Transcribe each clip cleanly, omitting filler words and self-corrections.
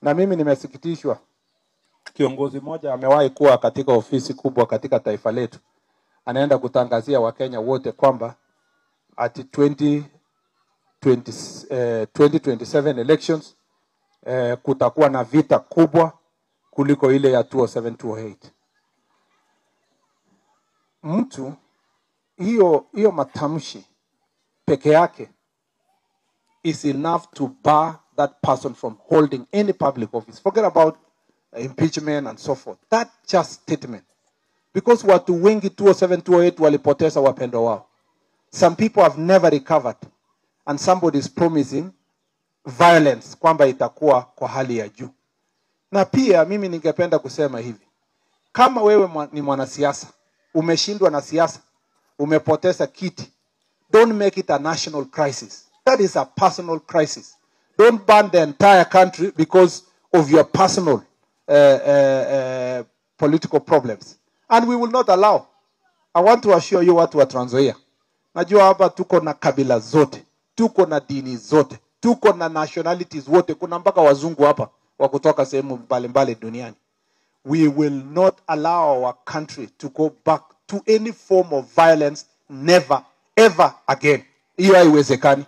Na mimi nimesikitishwa. Kiongozi mmoja amewahi kuwa katika ofisi kubwa katika taifa letu. Anaenda kutangazia Wakenya wote kwamba at 2027 elections kutakuwa na vita kubwa kuliko ile ya 2007-2008. Mtu hiyo matamshi peke yake is enough to bar that person from holding any public office. Forget about impeachment and so forth. That just statement. Because watu wengi 2007-2008 walipoteza wapendo wao. Some people have never recovered. And somebody is promising violence kwamba itakuwa kwa hali ya juu. Na pia mimi ningependa kusema hivi. Kama wewe ni mwanasiasa, umeshindwa na siasa, umepoteza kiti, don't make it a national crisis. That is a personal crisis. Don't burn the entire country because of your personal political problems. And we will not allow. I want to assure you watu wa Trans Nzoia. Najua hapa tuko na kabila zote, tuko na dini zote, tuko na nationalities wote, kuna mpaka wazungu hapa wa kutoka sehemu mbalimbali duniani. We will not allow our country to go back to any form of violence, never, ever again. Hiyo haiwezekani.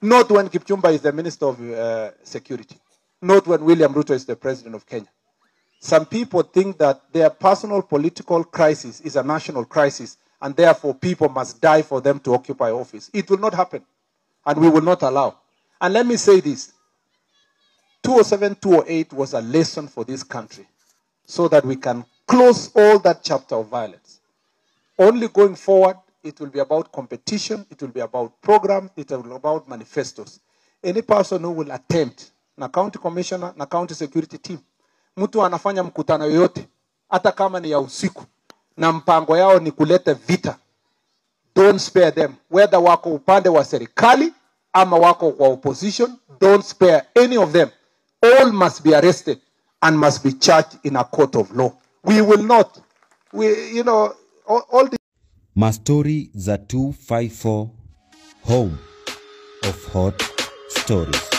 Not when Kipchumba is the Minister of Security. Not when William Ruto is the President of Kenya. Some people think that their personal political crisis is a national crisis, and therefore people must die for them to occupy office. It will not happen, and we will not allow. And let me say this. 2007-2008 was a lesson for this country, so that we can close all that chapter of violence. Only going forward, it will be about competition, it will be about programs, it will be about manifestos. Any person who will attempt, na county commissioner, na county security team, mtu anafanya mkutano yoyote, hata kama ni ya usiku, na mpango yao ni kuleta vita, don't spare them. Whether wako upande wa serikali, ama wako kwa opposition, don't spare any of them. All must be arrested and must be charged in a court of law. We will not. All the Mastori za 254, home of hot stories.